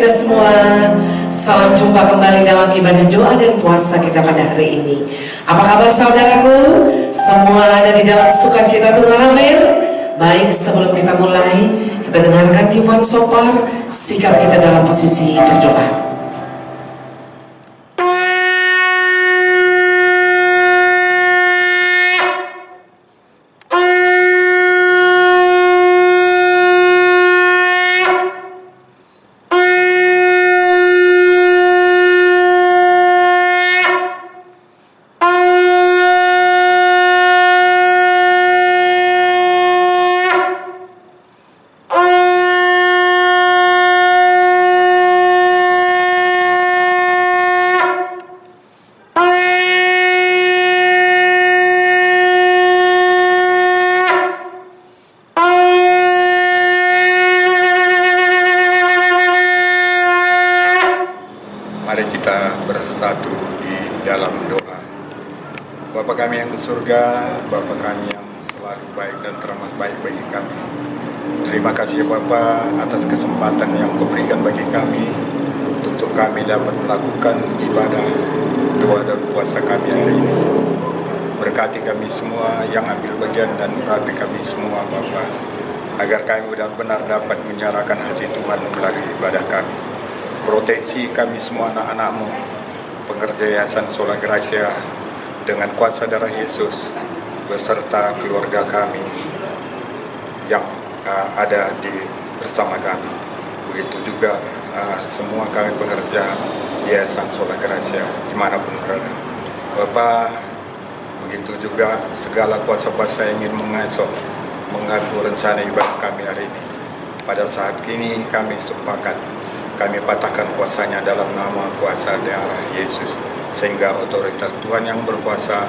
kita semua. Salam jumpa kembali dalam ibadah doa dan puasa kita pada hari ini. Apa kabar saudaraku? Semua ada di dalam sukacita Tuhan, amin. Baik, sebelum kita mulai, kita dengarkan tiupan sopar, sikap kita dalam posisi berdoa. Bersatu di dalam doa. Bapa kami yang di surga, Bapa kami yang selalu baik dan teramat baik bagi kami. Terima kasih Bapa atas kesempatan yang Kau berikan bagi kami untuk kami dapat melakukan ibadah doa dan puasa kami hari ini. Berkati kami semua yang ambil bagian dan urapi kami semua Bapa, agar kami benar-benar dapat menyerahkan hati Tuhan melalui ibadah kami. Proteksi kami semua anak-anak-Mu, pengerja Yayasan Sola Gracia dengan kuasa darah Yesus beserta keluarga kami yang ada bersama kami. Begitu juga semua kami pekerja Yayasan Sola Gracia dimanapun berada. Bapak, begitu juga segala kuasa-kuasa yang ingin mengganggu rencana ibadah kami hari ini. Pada saat ini kami sepakat, kami patahkan kuasanya dalam nama kuasa darah Yesus, sehingga otoritas Tuhan yang berkuasa,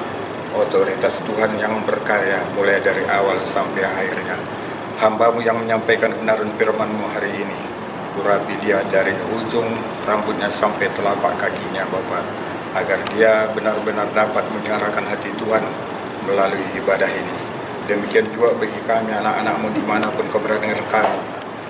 otoritas Tuhan yang berkarya mulai dari awal sampai akhirnya. Hamba-Mu yang menyampaikan kebenaran firman-Mu hari ini, urapi dia dari ujung rambutnya sampai telapak kakinya Bapa, agar dia benar-benar dapat menyerahkan hati Tuhan melalui ibadah ini. Demikian juga bagi kami anak-anak-Mu dimanapun Kau berada dengan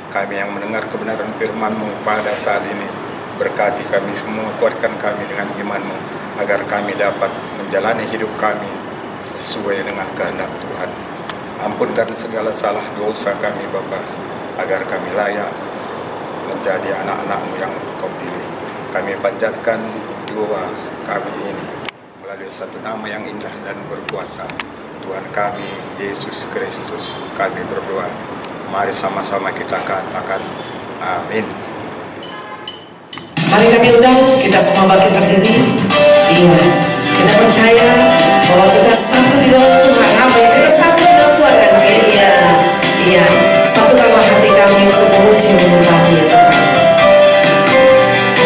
kami yang mendengar kebenaran firman-Mu pada saat ini. Berkati kami semua, kuatkan kami dengan iman-Mu, agar kami dapat menjalani hidup kami sesuai dengan kehendak Tuhan. Ampunkan segala salah dosa kami Bapa, agar kami layak menjadi anak-anak-Mu yang Kau pilih. Kami panjatkan doa kami ini melalui satu nama yang indah dan berkuasa, Tuhan kami Yesus Kristus. Kami berdoa. Mari sama-sama kita katakan amin. Mari kami undang kita semua bangkit berdiri. Iya, kita percaya bahwa kita satu di dalam Tuhan. Amin. Kita satu di dalam Tuhan kan? Iya, iya. Satukanlah hati kami untuk memuji menyembah Dia Tuhan.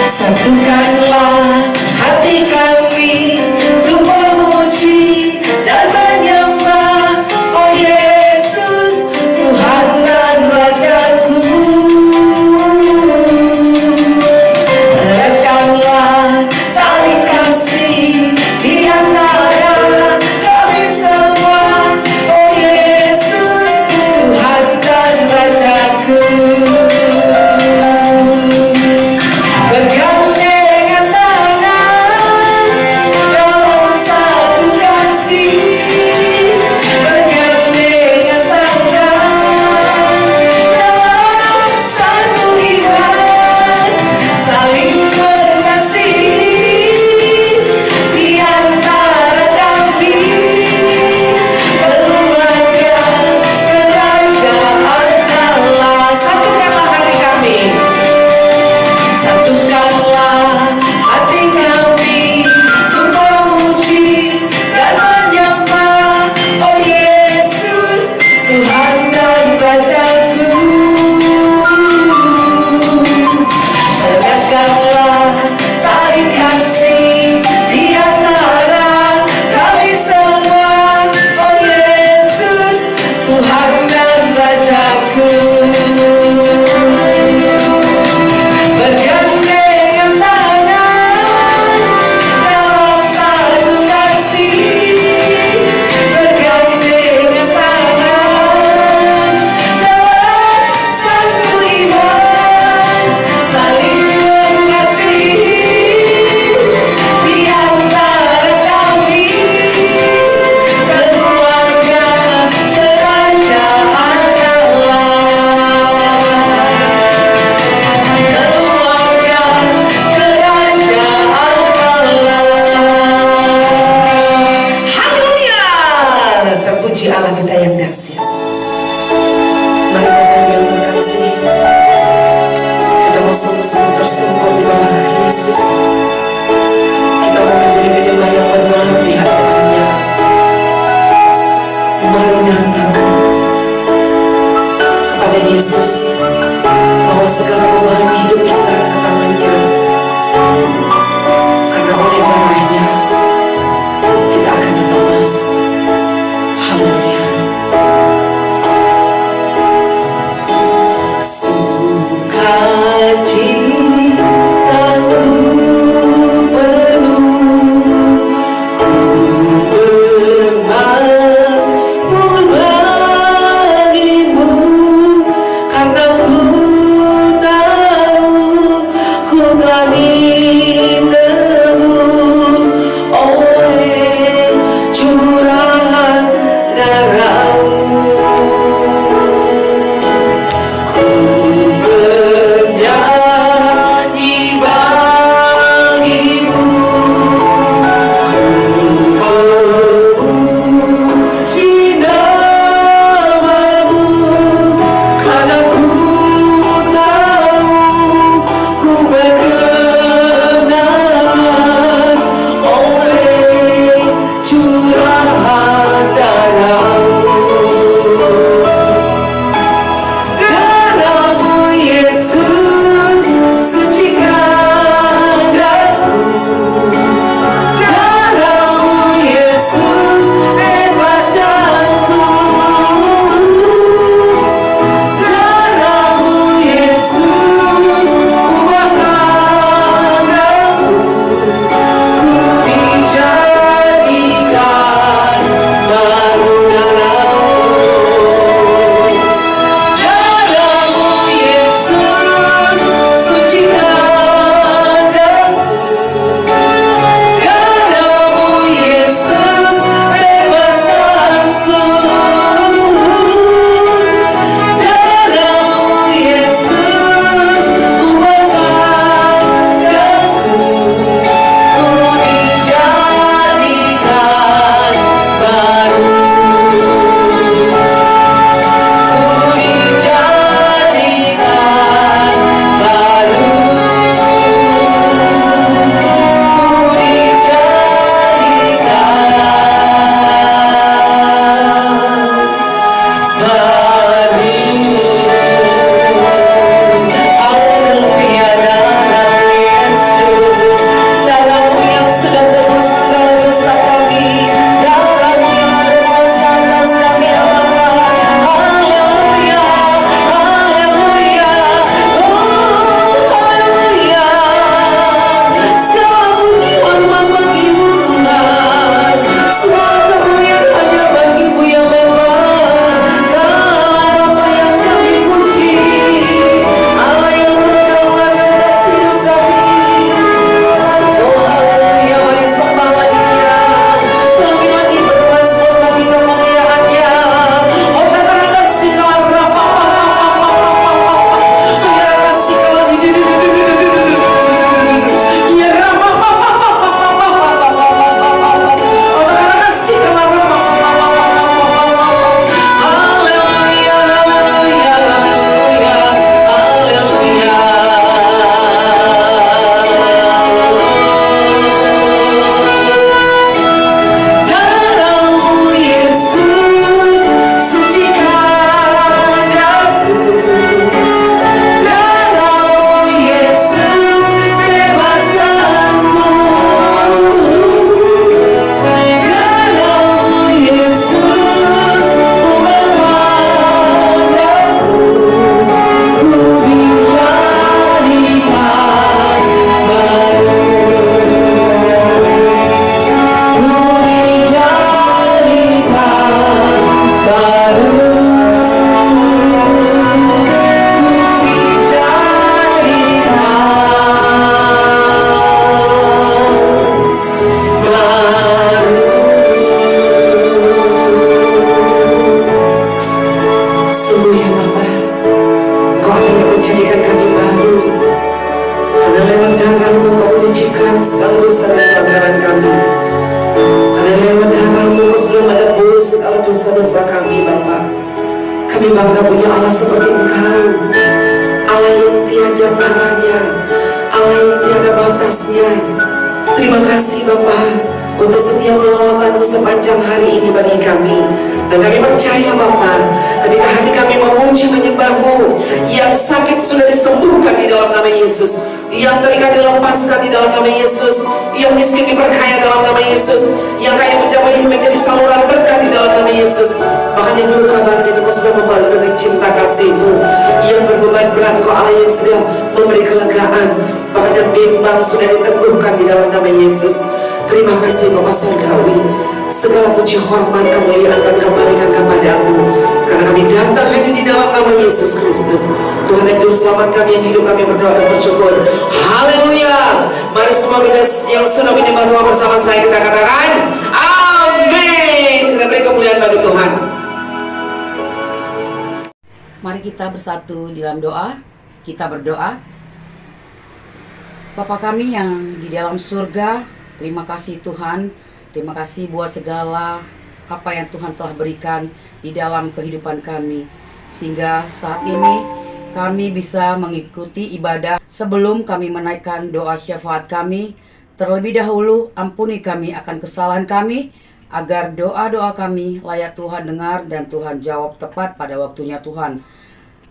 Satukanlah hati kami untuk memuji dan menyembah Oh Yesus, Tuhan dan Rajaku. Rekatlah tali kasih di antara kami semua Oh Yesus, Tuhan dan Rajaku. Bergandeng dosa-dosa kami Bapa. Kami bangga punya Allah seperti Engkau, Allah yang tiada taranya, Allah yang tiada batasnya. Terima kasih Bapa untuk setiap lawatan-Mu sepanjang hari ini bagi kami. Dan kami percaya Bapa, ketika hati kami memuji menyembah-Mu, yang sakit sudah disembuhkan di dalam nama Yesus, yang terikat dilepaskan di dalam nama Yesus, yang miskin diperkaya dalam nama Yesus, yang kaya menjadi saluran berkat di dalam nama Yesus. Bahkan yang luka batin Engkau sudah membalut dengan cinta kasih-Mu, yang berbeban berat Engkau Allah yang sedang memberi kelegaan, bahkan yang bimbang sudah diteguhkan di dalam nama Yesus. Terima kasih Bapa Surgawi. Segala puji hormat kemuliaan kami kembalikan kepada-Mu, karena kami datang hanya di dalam nama Yesus Kristus, Tuhan dan Juru Selamat kami yang hidup. Kami berdoa dan bersyukur. Haleluya. Mari semua kita yang sudah menyembah Tuhan bersama saya, kita katakan amin. Kita beri kemuliaan bagi Tuhan. Mari kita bersatu di dalam doa. Kita berdoa. Bapa kami yang di dalam surga, terima kasih Tuhan. Terima kasih buat segala apa yang Tuhan telah berikan di dalam kehidupan kami, sehingga saat ini kami bisa mengikuti ibadah. Sebelum kami menaikkan doa syafaat kami, terlebih dahulu ampuni kami akan kesalahan kami, agar doa-doa kami layak Tuhan dengar dan Tuhan jawab tepat pada waktunya Tuhan.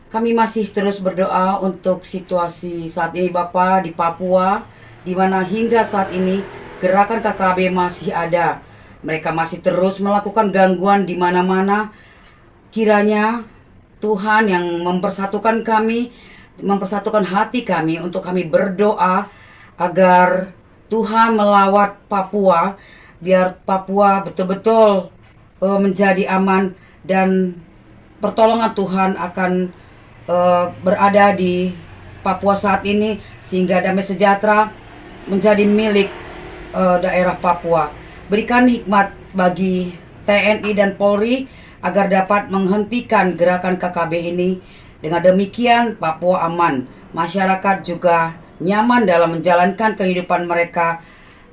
Kami masih terus berdoa untuk situasi saat ini Bapa di Papua, di mana hingga saat ini gerakan KKB masih ada. Mereka masih terus melakukan gangguan di mana-mana. Kiranya Tuhan yang mempersatukan kami, mempersatukan hati kami untuk kami berdoa agar Tuhan melawat Papua, biar Papua betul-betul menjadi aman dan pertolongan Tuhan akan berada di Papua saat ini, sehingga damai sejahtera menjadi milik daerah Papua. Berikan hikmat bagi TNI dan Polri agar dapat menghentikan gerakan KKB ini. Dengan demikian Papua aman, masyarakat juga nyaman dalam menjalankan kehidupan mereka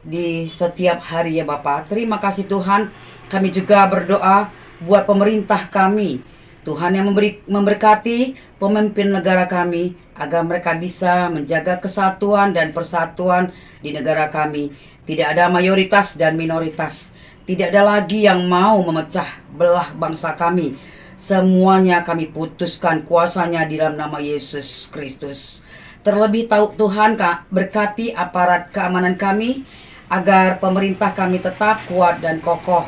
di setiap hari ya Bapak. Terima kasih Tuhan. Kami juga berdoa buat pemerintah kami, Tuhan yang memberkati pemimpin negara kami, agar mereka bisa menjaga kesatuan dan persatuan di negara kami. Tidak ada mayoritas dan minoritas. Tidak ada lagi yang mau memecah belah bangsa kami. Semuanya kami putuskan kuasanya di dalam nama Yesus Kristus. Terlebih tahu Tuhan berkati aparat keamanan kami, agar pemerintah kami tetap kuat dan kokoh.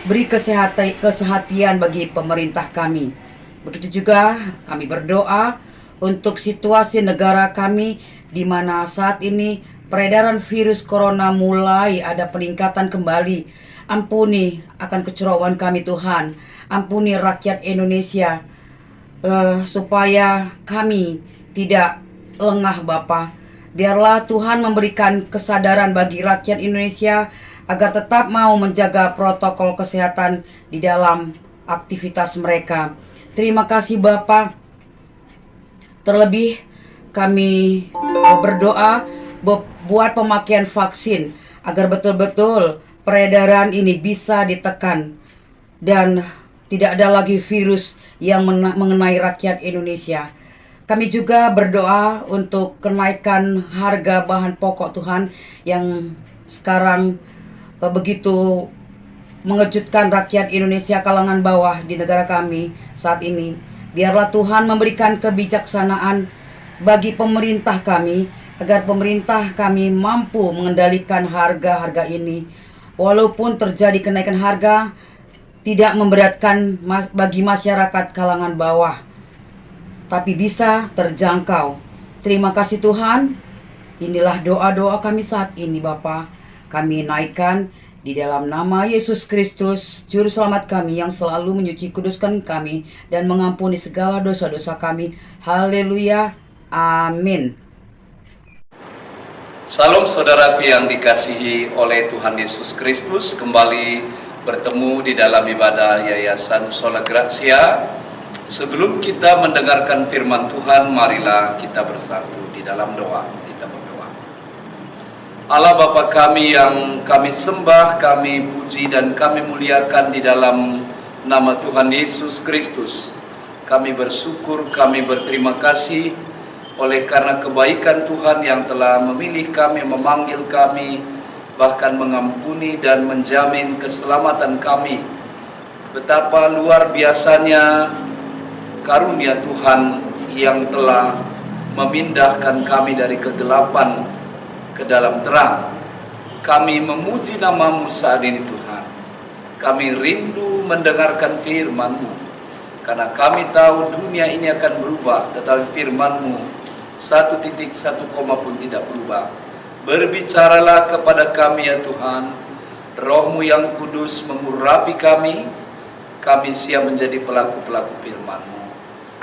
Beri kesehatan bagi pemerintah kami. Begitu juga kami berdoa untuk situasi negara kami, di mana saat ini peredaran virus corona mulai ada peningkatan kembali. Ampuni akan kecerobohan kami Tuhan. Ampuni rakyat Indonesia, supaya kami tidak lengah Bapa. Biarlah Tuhan memberikan kesadaran bagi rakyat Indonesia agar tetap mau menjaga protokol kesehatan di dalam aktivitas mereka. Terima kasih Bapa. Terlebih kami berdoa buat pemakaian vaksin, agar betul-betul peredaran ini bisa ditekan dan tidak ada lagi virus yang mengenai rakyat Indonesia. Kami juga berdoa untuk kenaikan harga bahan pokok Tuhan yang sekarang begitu mengejutkan rakyat Indonesia kalangan bawah di negara kami saat ini. Biarlah Tuhan memberikan kebijaksanaan bagi pemerintah kami, agar pemerintah kami mampu mengendalikan harga-harga ini. Walaupun terjadi kenaikan harga, tidak memberatkan bagi masyarakat kalangan bawah, tapi bisa terjangkau. Terima kasih Tuhan. Inilah doa-doa kami saat ini Bapa. Kami naikkan di dalam nama Yesus Kristus, Juru Selamat kami, yang selalu menyuci kuduskan kami dan mengampuni segala dosa-dosa kami. Haleluya. Amin. Salam saudaraku yang dikasihi oleh Tuhan Yesus Kristus, kembali bertemu di dalam ibadah Yayasan Sola Gracia. Sebelum kita mendengarkan firman Tuhan, marilah kita bersatu di dalam doa. Kita berdoa. Allah Bapa kami yang kami sembah, kami puji dan kami muliakan di dalam nama Tuhan Yesus Kristus, kami bersyukur, kami berterima kasih oleh karena kebaikan Tuhan yang telah memilih kami, memanggil kami, bahkan mengampuni dan menjamin keselamatan kami. Betapa luar biasanya karunia Tuhan yang telah memindahkan kami dari kegelapan ke dalam terang. Kami memuji nama-Mu saat ini Tuhan. Kami rindu mendengarkan firman-Mu, karena kami tahu dunia ini akan berubah, tetapi firman-Mu 1 titik 1 koma pun tidak berubah. Berbicaralah kepada kami ya Tuhan. Roh-Mu yang kudus mengurapi kami. Kami siap menjadi pelaku-pelaku firman-Mu.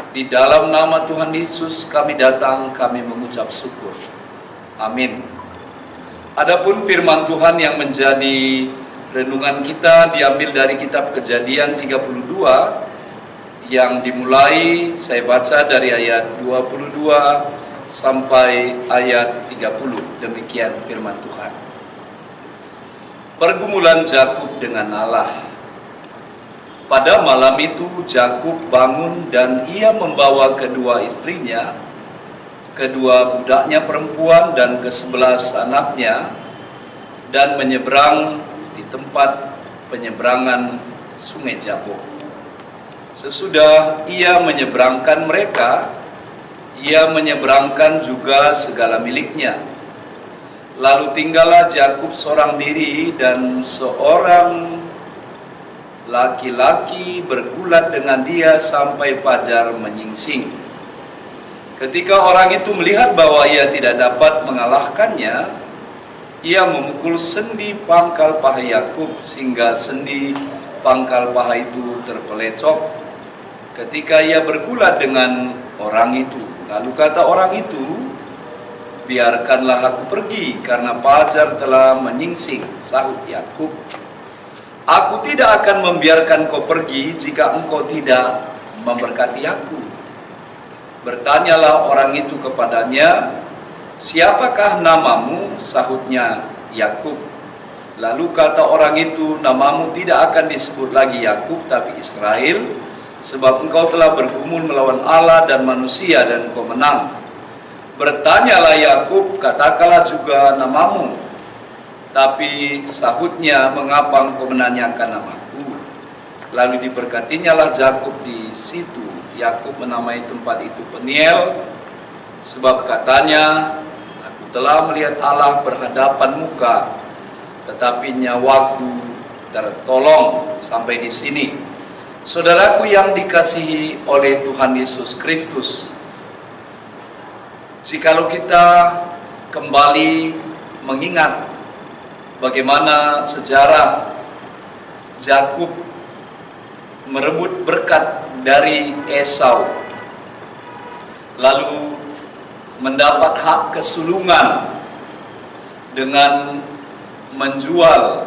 Di dalam nama Tuhan Yesus kami datang, kami mengucap syukur. Amin. Adapun firman Tuhan yang menjadi renungan kita diambil dari kitab Kejadian 32 yang dimulai, saya baca dari ayat 22 sampai ayat 30. Demikian firman Tuhan. Pergumulan Yakub dengan Allah. Pada malam itu Yakub bangun dan ia membawa kedua istrinya, kedua budaknya perempuan dan ke-11 anaknya, dan menyeberang di tempat penyeberangan sungai Jabok. Sesudah ia menyeberangkan mereka, ia menyeberangkan juga segala miliknya. Lalu tinggallah Yakub seorang diri, dan seorang laki-laki bergulat dengan dia sampai fajar menyingsing. Ketika orang itu melihat bahwa ia tidak dapat mengalahkannya, ia memukul sendi pangkal paha Yakub sehingga sendi pangkal paha itu terpelecok. Ketika ia bergulat dengan orang itu, lalu kata orang itu, "Biarkanlah aku pergi, karena fajar telah menyingsing," sahut Yakub. "Aku tidak akan membiarkan kau pergi jika engkau tidak memberkati aku." Bertanyalah orang itu kepadanya, "Siapakah namamu?" Sahutnya, "Yakub." Lalu kata orang itu, "Namamu tidak akan disebut lagi Yakub, tapi Israel, sebab engkau telah bergumul melawan Allah dan manusia dan engkau menang. Bertanyalah Yakub, katakanlah juga namamu." Tapi sahutnya, "Mengapa engkau menanyakan namaku?" Lalu diberkatinyalah Yakub di situ. Yakub menamai tempat itu Peniel, sebab katanya, "Aku telah melihat Allah berhadapan muka, tetapi nyawaku tertolong." Sampai di sini. Saudaraku yang dikasihi oleh Tuhan Yesus Kristus, jikalau kita kembali mengingat bagaimana sejarah Yakub merebut berkat dari Esau, lalu mendapat hak kesulungan dengan menjual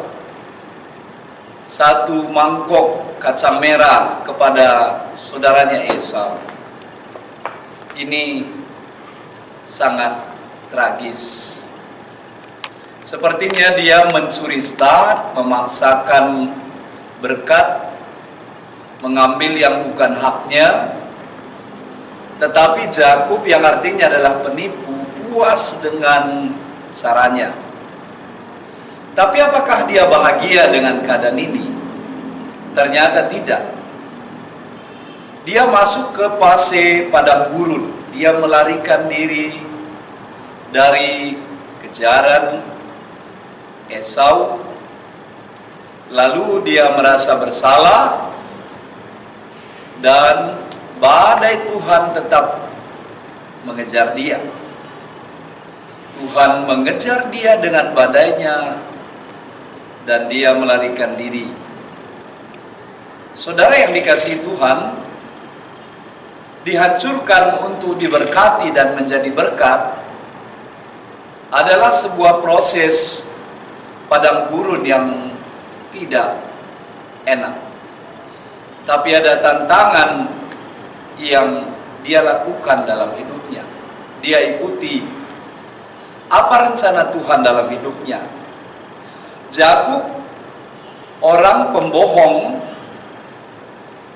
satu mangkok kacang merah kepada saudaranya Esau. Ini sangat tragis. Sepertinya dia mencuri start, memaksakan berkat, mengambil yang bukan haknya. Tetapi Yakub yang artinya adalah penipu, puas dengan sarannya. Tapi apakah dia bahagia dengan keadaan ini? Ternyata tidak. Dia masuk ke fase padang gurun. Dia melarikan diri dari kejaran Esau. Lalu dia merasa bersalah, dan badai Tuhan tetap mengejar dia. Tuhan mengejar dia dengan badainya, dan dia melarikan diri. Saudara yang dikasihi Tuhan, dihancurkan untuk diberkati dan menjadi berkat adalah sebuah proses padang gurun yang tidak enak. Tapi ada tantangan yang dia lakukan dalam hidupnya. Dia ikuti apa rencana Tuhan dalam hidupnya. Yakub, orang pembohong,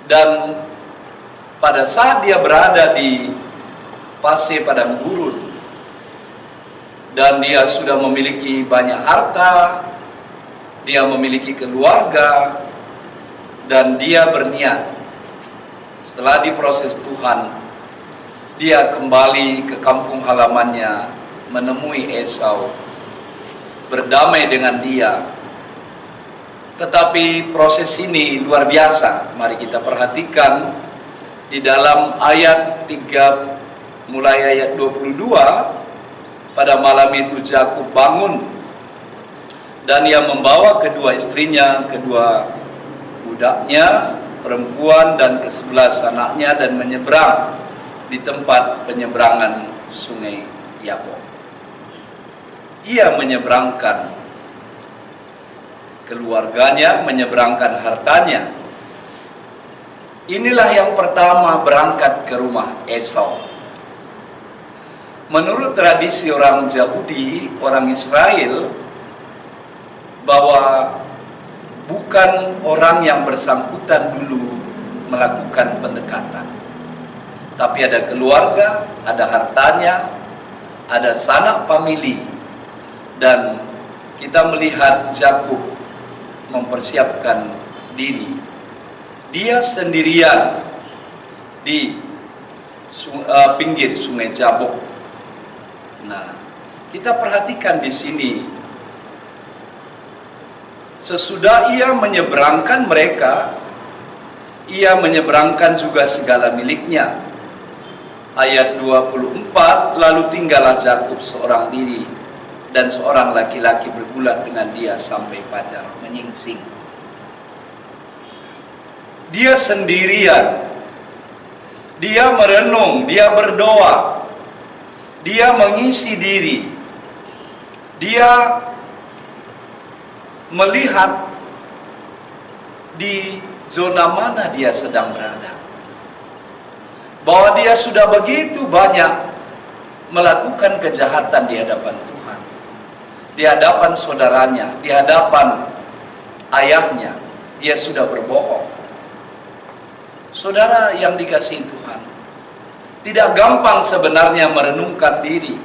Dan pada saat dia berada di Pasir Padang Gurun dan dia sudah memiliki banyak harta, dia memiliki keluarga, dan dia berniat setelah diproses Tuhan, dia kembali ke kampung halamannya, menemui Esau, berdamai dengan dia. Tetapi proses ini luar biasa. Mari kita perhatikan di dalam ayat 3 mulai ayat 22. Pada malam itu Yakub bangun dan ia membawa kedua istrinya, kedua budaknya perempuan dan ke-11 anaknya dan menyeberang di tempat penyeberangan sungai Yabok. Ia menyeberangkan keluarganya, menyeberangkan hartanya. Inilah yang pertama berangkat ke rumah Esau. Menurut tradisi orang Yahudi, orang Israel, bahwa bukan orang yang bersangkutan dulu melakukan pendekatan, tapi ada keluarga, ada hartanya, ada sanak famili, dan kita melihat Yakub mempersiapkan diri. Dia sendirian di pinggir sungai Jabok. Nah, kita perhatikan di sini, sesudah ia menyeberangkan mereka, ia menyeberangkan juga segala miliknya. Ayat 24, lalu tinggallah Yakub seorang diri, dan seorang laki-laki bergulat dengan dia sampai fajar menyingsing. Dia sendirian, dia merenung, dia berdoa, dia mengisi diri, dia melihat di zona mana dia sedang berada, bahwa dia sudah begitu banyak melakukan kejahatan di hadapan Tuhan, di hadapan saudaranya, di hadapan ayahnya. Dia sudah berbohong. Saudara yang dikasihi Tuhan, tidak gampang sebenarnya merenungkan diri.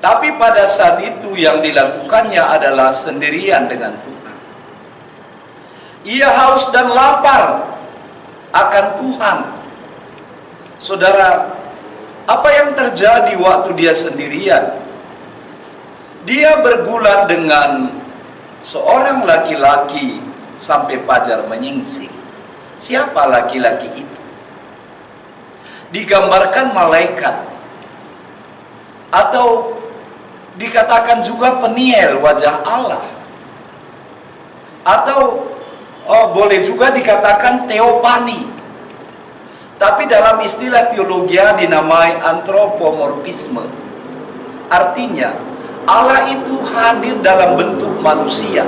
Tapi pada saat itu yang dilakukannya adalah sendirian dengan Tuhan. Ia haus dan lapar akan Tuhan. Saudara, apa yang terjadi waktu dia sendirian? Dia bergulat dengan seorang laki-laki sampai fajar menyingsing. Siapa laki-laki itu? Digambarkan malaikat, atau dikatakan juga peniel wajah Allah, atau boleh juga dikatakan teopani. Tapi dalam istilah teologi dinamai antropomorfisme. Artinya Allah itu hadir dalam bentuk manusia.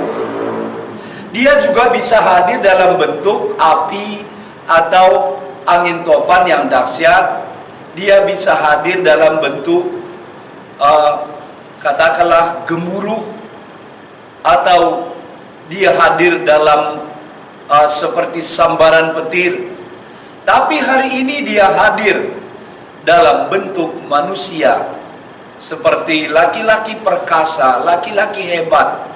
Dia juga bisa hadir dalam bentuk api atau angin topan yang dahsyat. Dia bisa hadir dalam bentuk katakanlah gemuruh, atau dia hadir dalam seperti sambaran petir. Tapi hari ini dia hadir dalam bentuk manusia, seperti laki-laki perkasa, laki-laki hebat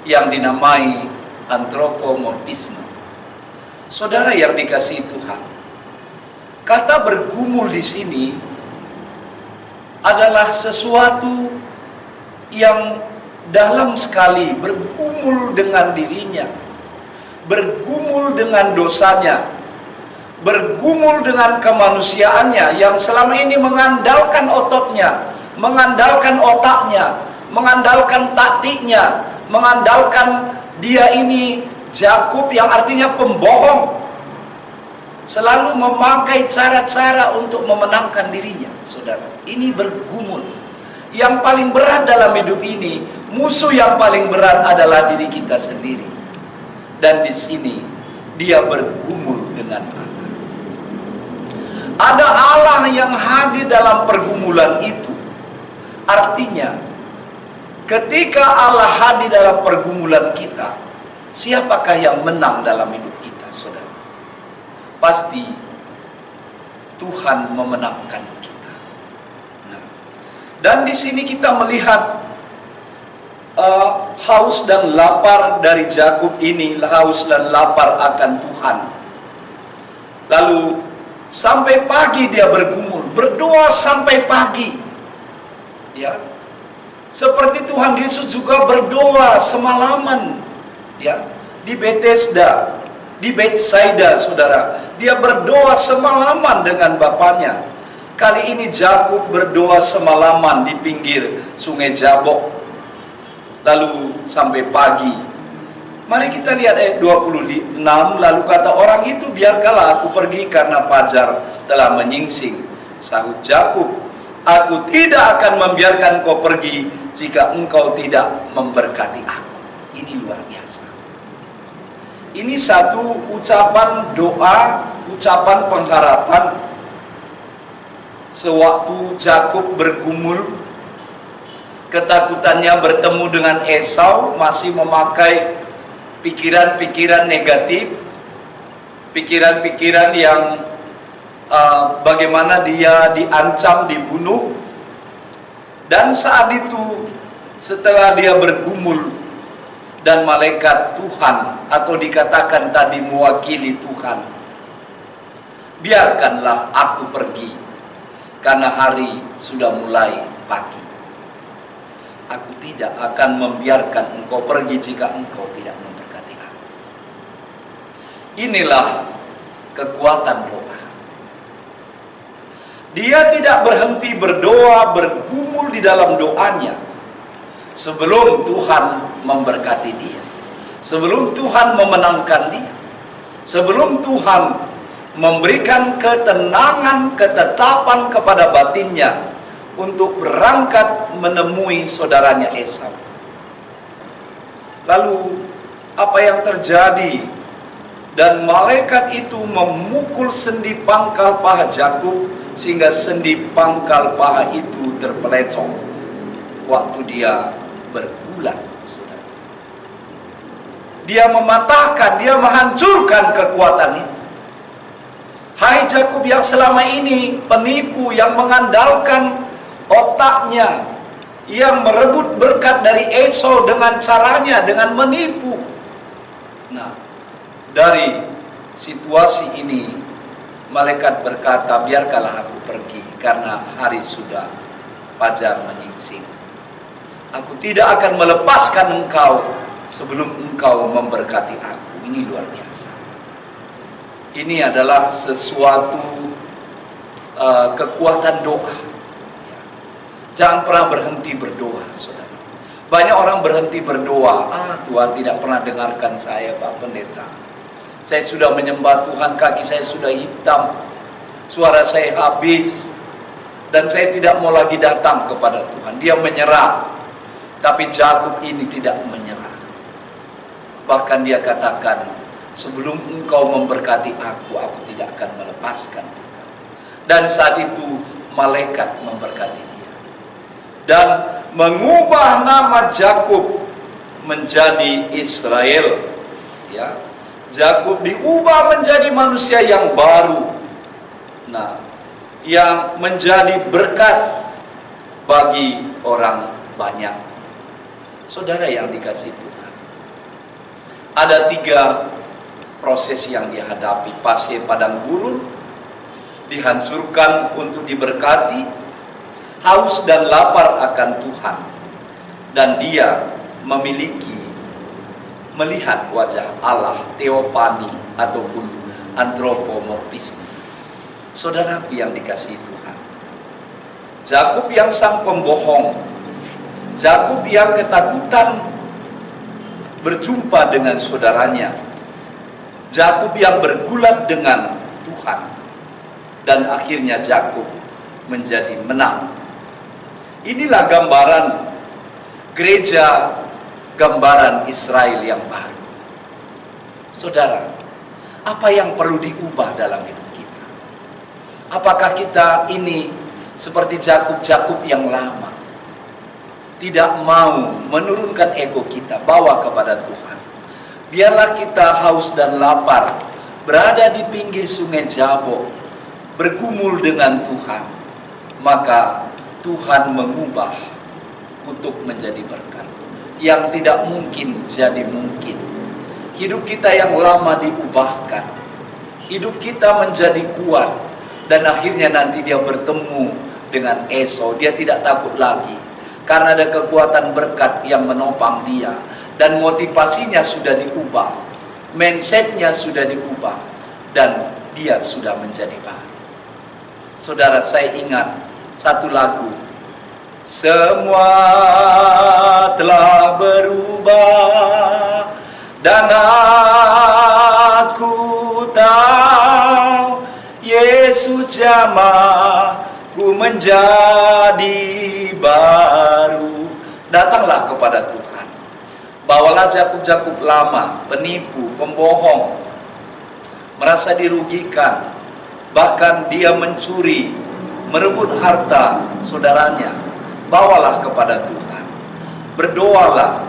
yang dinamai antropomorfisme. Saudara yang dikasihi Tuhan, kata bergumul di sini adalah sesuatu yang dalam sekali, bergumul dengan dirinya, bergumul dengan dosanya, bergumul dengan kemanusiaannya yang selama ini mengandalkan ototnya, mengandalkan otaknya, mengandalkan taktiknya, mengandalkan dia ini Yakub yang artinya pembohong, selalu memakai cara-cara untuk memenangkan dirinya. Saudara, ini bergumul. Yang paling berat dalam hidup ini, musuh yang paling berat adalah diri kita sendiri. Dan di sini dia bergumul dengan Allah. Ada Allah yang hadir dalam pergumulan itu. Artinya, ketika Allah hadir dalam pergumulan kita, siapakah yang menang dalam hidup kita, saudara? pasti Tuhan memenangkan kita. Nah, dan di sini kita melihat haus dan lapar dari Yakub ini, haus dan lapar akan Tuhan. Lalu sampai pagi dia bergumul, berdoa sampai pagi. Ya. Seperti Tuhan Yesus juga berdoa semalaman, ya, di Bethesda, di Betsaida, saudara. Dia berdoa semalaman dengan bapaknya. Kali ini Yakub berdoa semalaman di pinggir sungai Jabok. Lalu sampai pagi. Mari kita lihat ayat 26. Lalu kata orang itu, biarkanlah aku pergi karena fajar telah menyingsing. Sahut Yakub, aku tidak akan membiarkan kau pergi jika engkau tidak memberkati aku. Ini luar biasa. Ini satu ucapan doa, ucapan pengharapan. Sewaktu Yakub bergumul, ketakutannya bertemu dengan Esau, masih memakai pikiran-pikiran negatif, pikiran-pikiran yang bagaimana dia diancam, dibunuh. Dan saat itu, setelah dia bergumul, dan malaikat Tuhan, atau dikatakan tadi mewakili Tuhan, biarkanlah aku pergi, karena hari sudah mulai pagi. Aku tidak akan membiarkan engkau pergi jika engkau tidak memberkati aku. Inilah kekuatan doa. Dia tidak berhenti berdoa, bergumul di dalam doanya sebelum Tuhan memberkati dia, sebelum Tuhan memenangkan dia, sebelum Tuhan memberikan ketenangan, ketetapan kepada batinnya untuk berangkat menemui saudaranya Esau. Lalu apa yang terjadi? Dan malaikat itu memukul sendi pangkal paha Yakub sehingga sendi pangkal paha itu terpelecok waktu dia bergulat. Dia mematahkan, dia menghancurkan kekuatan itu. Hai Yakub yang selama ini penipu, yang mengandalkan otaknya, yang merebut berkat dari Esau dengan caranya, dengan menipu. Nah, dari situasi ini, malaikat berkata, biarkanlah aku pergi, karena hari sudah fajar menyingsing. Aku tidak akan melepaskan engkau sebelum engkau memberkati aku. Ini luar biasa. Ini adalah sesuatu kekuatan doa. Jangan pernah berhenti berdoa, saudara. Banyak orang berhenti berdoa. Tuhan tidak pernah dengarkan saya, Pak Pendeta. Saya sudah menyembah Tuhan, kaki saya sudah hitam, suara saya habis, dan saya tidak mau lagi datang kepada Tuhan. Dia menyerah. Tapi Yakub ini tidak menyerah. Bahkan dia katakan, sebelum engkau memberkati aku tidak akan melepaskan engkau. Dan saat itu malaikat memberkati dia dan mengubah nama Yakub menjadi Israel. Ya, Yakub diubah menjadi manusia yang baru. Nah, yang menjadi berkat bagi orang banyak. Saudara yang dikasihi Tuhan, ada 3 proses yang dihadapi. Pasir padang gurun, dihancurkan untuk diberkati, haus dan lapar akan Tuhan, dan dia melihat wajah Allah, teopani ataupun antropomorfisme. Saudaraku yang dikasihi Tuhan, Yakub yang sang pembohong, Yakub yang ketakutan berjumpa dengan saudaranya, Yakub yang bergulat dengan Tuhan, dan akhirnya Yakub menjadi menang. Inilah gambaran gereja, gambaran Israel yang baru. Saudara, apa yang perlu diubah dalam hidup kita? Apakah kita ini seperti Yakub yang lama, tidak mau menurunkan ego kita, bawa kepada Tuhan? Biarlah kita haus dan lapar berada di pinggir sungai Jabok, bergumul dengan Tuhan, maka Tuhan mengubah untuk menjadi berkat. Yang tidak mungkin jadi mungkin. Hidup kita yang lama diubahkan. Hidup kita menjadi kuat. Dan akhirnya nanti dia bertemu dengan Esau. Dia tidak takut lagi. Karena ada kekuatan berkat yang menopang dia. Dan motivasinya sudah diubah. Mindsetnya sudah diubah. Dan dia sudah menjadi baru. Saudara, saya ingat satu lagu. Semua telah berubah dan aku tahu Yesus jamahku menjadi baru. Datanglah kepada Tuhan. Bawalah Jakub-Jakub lama, penipu, pembohong, merasa dirugikan, bahkan dia mencuri, merebut harta saudaranya. Bawalah kepada Tuhan. Berdoalah.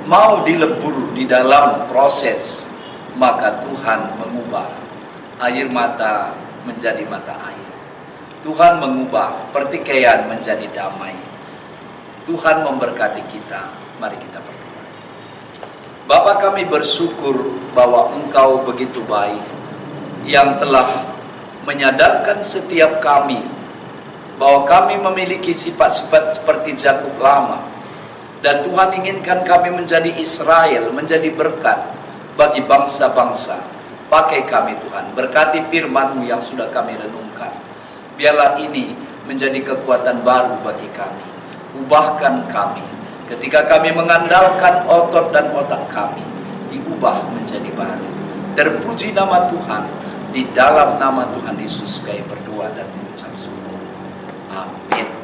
Mau dilebur di dalam proses, maka Tuhan mengubah air mata menjadi mata air. Tuhan mengubah pertikaian menjadi damai. Tuhan memberkati kita. Mari kita berdoa. Bapa, kami bersyukur bahwa Engkau begitu baik, yang telah menyadarkan setiap kami bahwa kami memiliki sifat-sifat seperti Jakub lama. Dan Tuhan inginkan kami menjadi Israel, menjadi berkat bagi bangsa-bangsa. Pakai kami Tuhan, berkati firman-Mu yang sudah kami renungkan. Biarlah ini menjadi kekuatan baru bagi kami. Ubahkan kami. Ketika kami mengandalkan otot dan otak kami, diubah menjadi baru. Terpuji nama Tuhan. Di dalam nama Tuhan Yesus kami berdoa dan mengucap syukur. Amin.